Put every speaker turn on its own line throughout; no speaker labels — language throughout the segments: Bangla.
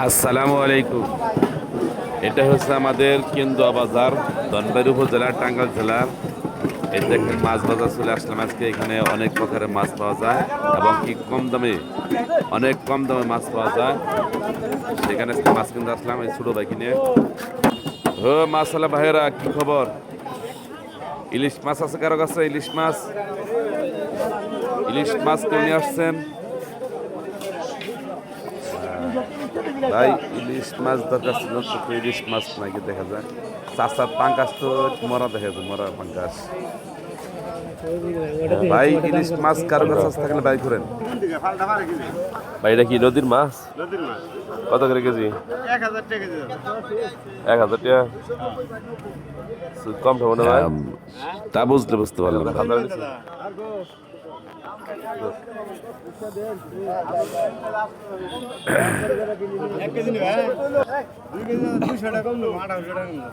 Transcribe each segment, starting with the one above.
আসসালামু আলাইকুম। এটা হচ্ছে আমাদের কেন্দুয়া বাজার, ধনবাড়ী উপজেলা, টাঙ্গাইল জেলার। এই দেখেন মাছ বাজার চলে আসলাম আজকে। এখানে অনেক প্রকারের মাছ পাওয়া যায় এবং কি কম দামে, অনেক কম দামে মাছ পাওয়া যায়। সেখানে আজকে মাছ কিনতে আসলাম এই ছোট ভাই কিনে। ও মাছওয়ালা ভাইয়েরা, কি খবর? ইলিশ মাছ আছে কারো কাছে? ইলিশ মাছ, ইলিশ মাছ কেউ নিয়ে আসছেন? ভাই ইলিশ মাছ দরকার ছিল, তো ইলিশ মাছ নাকি দেখা যায়। চাষার পাঙ্কাশ তো মরা দেখা যায়, মরা পাঙ্কাশ। ভাই ইলিশ মাছ কারো কাছে থাকলে বাই করেন ভাই। এটা কি নদীর মাছ? কত করে কেজি?
1000 টাকা কেজি।
1000 টাকা কম খাবো না ভাই? তা বুঝতে পারলাম।
এক কেজি নেবে? 2 কেজি 200 টাকা কম নেবো, 1800 টাকা নেবো।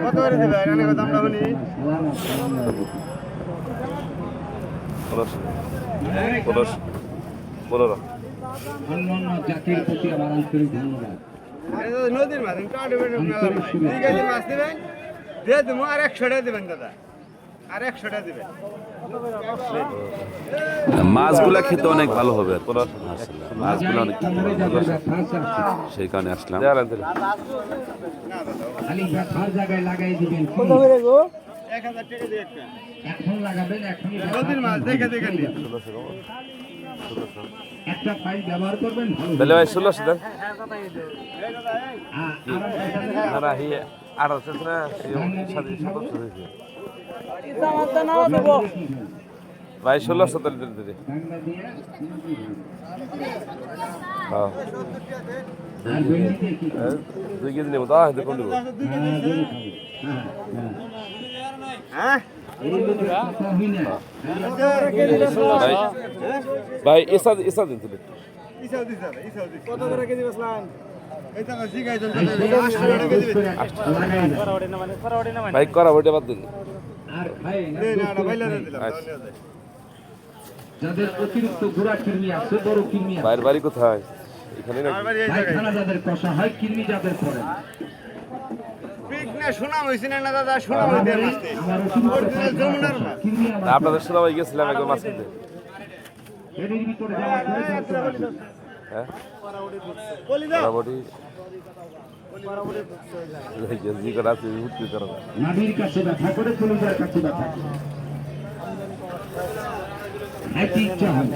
কত করে দিবে? দামটা বলি।
15।
অন্যান্য জাতির প্রতি আমার আন্তরিক ধন্যবাদ।
নদীর মাছ ঠিক আছে, মাছ দেবেন দিয়ে দেবো। আর 100 টাকা দেবেন দাদা, আর 100 টাকা দেবেন।
মাছগুলা খেতে অনেক ভালো হবে, মাছগুলো অনেক সেই কারণে আসলাম।
খালি খাল জায়গায় লাগাই দিবেন।
1000 টাকা দিয়ে একটা।
এখন লাগাবেন, এখনই
নদীর মাছ দেখে দেখে নিন।
একটা পাইপ ব্যবহার করবেন। ভালো
তাহলে ভাই 1600 দেন। আর আছে না ভাই 1600 তাহলে দিদি। হ্যাঁ 2 কেজি নেবো, দা দেখুন দেবো।
হ্যাঁ
ভাই এসা দিন তুলে।
কত করে কেজি বসলাম? এইটা জিগাইছেন দাদা, 800 টাকা কেজি।
ভাই করা ওটা বাদ দিন।
আর ভাই
না বাইলা দিলাম।
যাদের অতিরিক্ত ঘোড়া কৃমি আছে, বড় কৃমি আছে,
ভাইয়ের বাড়ি কোথায়? এখানে নাকি?
আমার বাড়ি এই জায়গায়।
পায়খানা যাদের কষা হয়, কৃমি যাদের পড়ে।
পিক না শোনা হইছে না দাদা, শোনা হইতে আসছে।
আমার অতিরিক্ত
অরিজিনাল যমুনার মাছ।
কৃমি আমার
আপনাদের শোনা গেছিলাম একবার মাছ কিনতে।
এর ভিতরে যাওয়া করে ধরতে পারবে।
হ্যাঁ
বলি দাও।
মোটামুটি জি করা আছে, উঠতে করা।
নাভির কাছে ব্যথা করে, কলিজার কাছে ব্যথা করে। একই ইচ্ছা হয়।